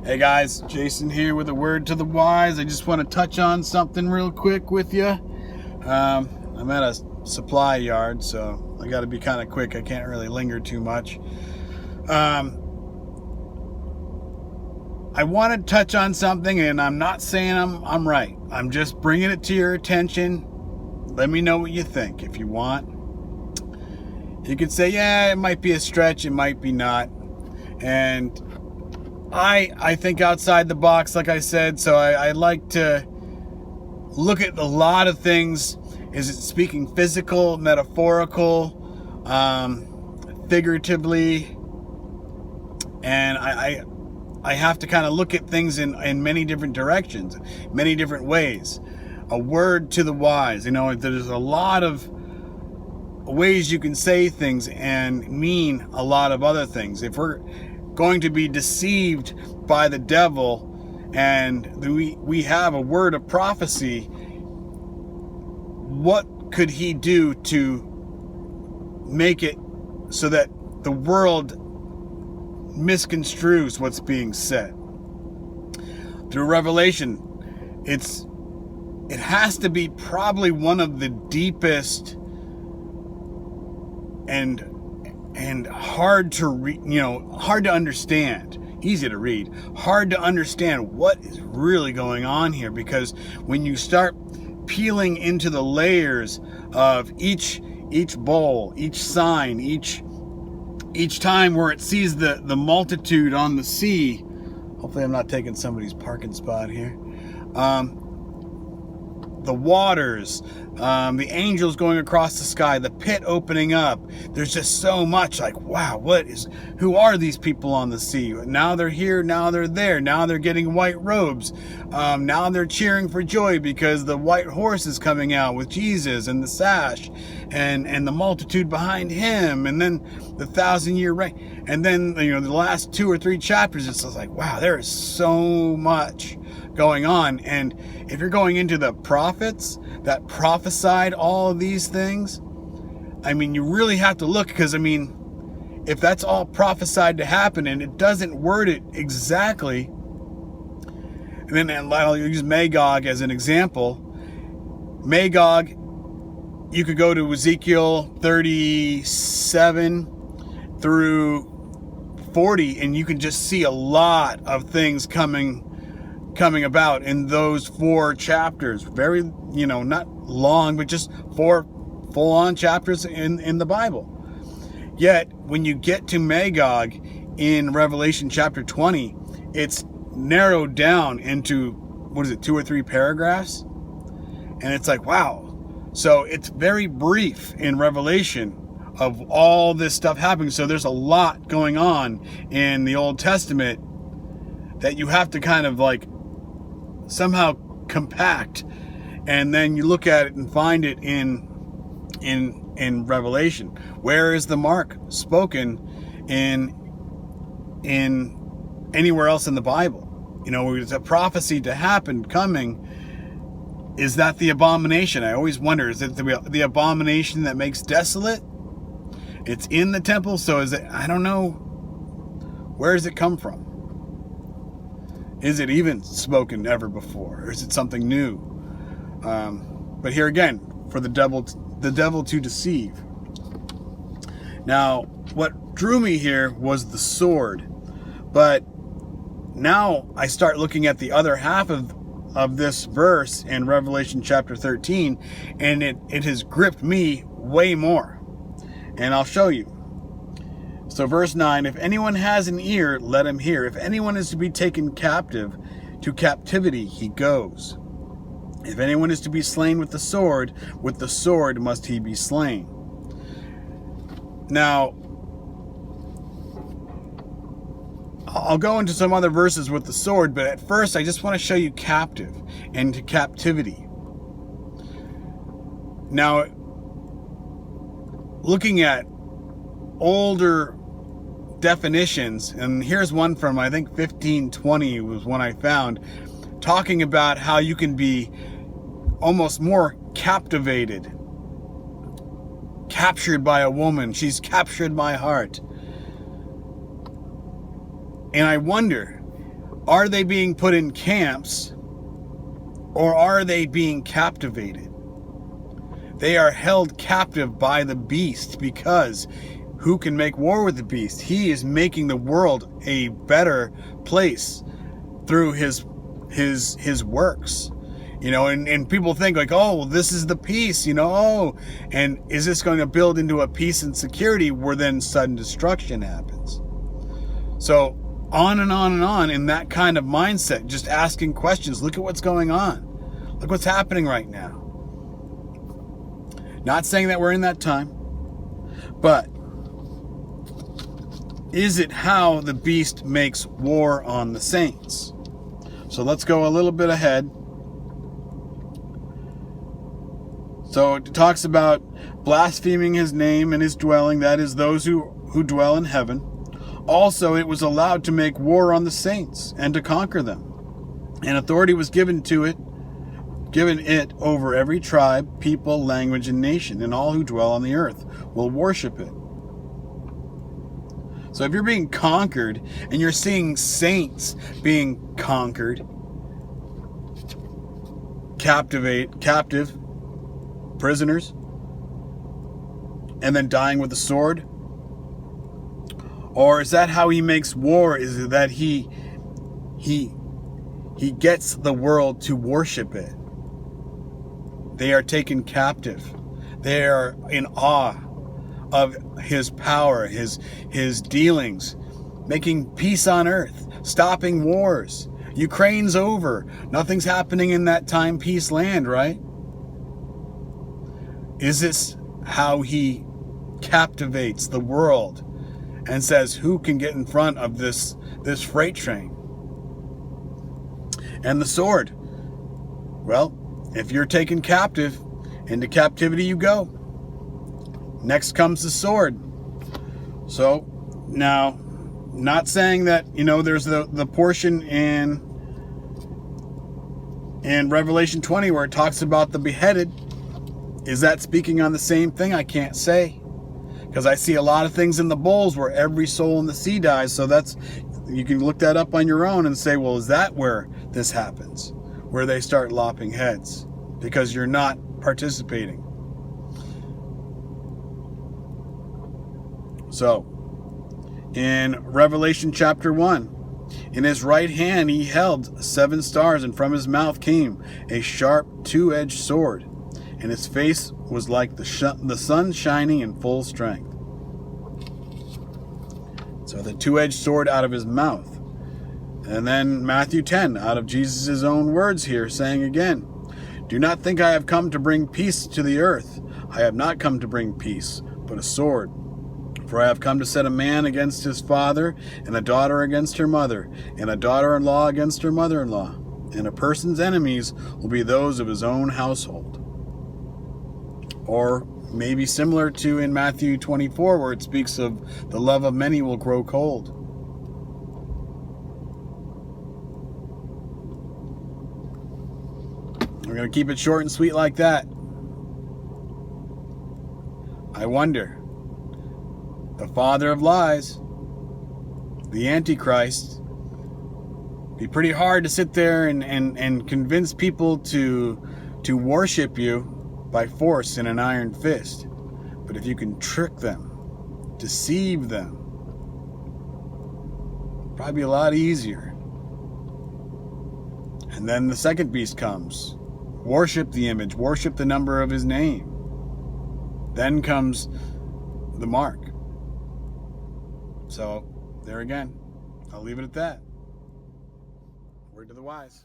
Hey guys, Jason here with a word to the wise. I just want to touch on something real quick with you. I'm at a supply yard, so I got to be kind of quick. I can't really linger too much. I want to touch on something, and I'm not saying I'm right. I'm just bringing it to your attention. Let me know what you think if you want. You could say, yeah, it might be a stretch, it might be not. And I think outside the box, like I said, so I like to look at a lot of things. Is it speaking physical, metaphorical, figuratively? And I have to kind of look at things in many different directions, many different ways. A word to the wise. You know, there's a lot of ways you can say things and mean a lot of other things. If we're going to be deceived by the devil and we have a word of prophecy, what could he do to make it so that the world misconstrues what's being said? Through Revelation, it has to be probably one of the deepest and hard to hard to understand. Easy to read, hard to understand what is really going on here, because when you start peeling into the layers of each bowl, each sign, each time where it sees the multitude on the sea. Hopefully I'm not taking somebody's parking spot here. The waters, the angels going across the sky, the pit opening up. There's just so much like, wow, who are these people on the sea? Now they're here, now they're there, now they're getting white robes. Now they're cheering for joy because the white horse is coming out with Jesus and the sash and the multitude behind him, and then the 1,000-year reign. And then, the last 2 or 3 chapters, it's just like, wow, there is so much going on. And if you're going into the prophets that prophesied all of these things, you really have to look, because if that's all prophesied to happen and it doesn't word it exactly, and then I'll use Magog as an example. Magog, you could go to Ezekiel 37 through 40 and you can just see a lot of things coming about in those 4 chapters. Very, not long, but just 4 full-on chapters in the Bible. Yet, when you get to Magog in Revelation chapter 20, it's narrowed down into, 2 or 3 paragraphs? And it's like, wow. So it's very brief in Revelation of all this stuff happening. So there's a lot going on in the Old Testament that you have to kind of somehow compact, and then you look at it and find it in Revelation. Where is the mark spoken in anywhere else in the Bible? It's a prophecy to happen coming. Is that the abomination? I always wonder, is it the abomination that makes desolate? It's in the temple, so is it? I don't know. Where does it come from? Is it even spoken ever before, or is it something new? But here again, for the devil to deceive. Now, what drew me here was the sword, but now I start looking at the other half of this verse in Revelation chapter 13, and it has gripped me way more. And I'll show you. So verse 9, if anyone has an ear, let him hear. If anyone is to be taken captive, to captivity he goes. If anyone is to be slain with the sword must he be slain. Now, I'll go into some other verses with the sword, but at first I just want to show you captive and to captivity. Now, looking at older definitions, and here's one from, I think, 1520 was one I found, talking about how you can be almost more captivated, captured by a woman. She's captured my heart. And I wonder, Are they being put in camps, or are they being captivated? They are held captive by the beast, because who can make war with the beast? He is making the world a better place through his works. And people think like, oh, well, this is the peace, and is this going to build into a peace and security where then sudden destruction happens? So on and on and on in that kind of mindset, just asking questions. Look at what's going on. Look what's happening right now. Not saying that we're in that time, but is it how the beast makes war on the saints? So let's go a little bit ahead. So it talks about blaspheming his name and his dwelling, that is, those who dwell in heaven. Also, it was allowed to make war on the saints and to conquer them. And authority was given it over every tribe, people, language, and nation, and all who dwell on the earth will worship it. So if you're being conquered and you're seeing saints being conquered, captive, prisoners, and then dying with the sword, or is that how he makes war? Is it that he gets the world to worship it? They are taken captive. They are in awe of his power, his dealings, making peace on earth, stopping wars. Ukraine's over. Nothing's happening in that timepiece land, right? Is this how he captivates the world and says, who can get in front of this freight train? And the sword. Well, if you're taken captive, into captivity you go. Next comes the sword. So, now, not saying that, there's the portion in Revelation 20 where it talks about the beheaded. Is that speaking on the same thing? I can't say. Because I see a lot of things in the bowls where every soul in the sea dies. So you can look that up on your own and say, well, is that where this happens? Where they start lopping heads? Because you're not participating. So, in Revelation chapter 1, in his right hand he held 7 stars, and from his mouth came a sharp 2-edged sword, and his face was like the sun shining in full strength. So the 2-edged sword out of his mouth. And then Matthew 10, out of Jesus' own words here, saying again, do not think I have come to bring peace to the earth. I have not come to bring peace, but a sword. For I have come to set a man against his father, and a daughter against her mother, and a daughter-in-law against her mother-in-law. And a person's enemies will be those of his own household. Or maybe similar to in Matthew 24, where it speaks of the love of many will grow cold. We're going to keep it short and sweet like that. I wonder, the father of lies, the Antichrist, be pretty hard to sit there and convince people to worship you by force in an iron fist. But if you can trick them, deceive them, probably be a lot easier. And then the second beast comes. Worship the image, worship the number of his name. Then comes the mark. So, there again, I'll leave it at that. Word to the wise.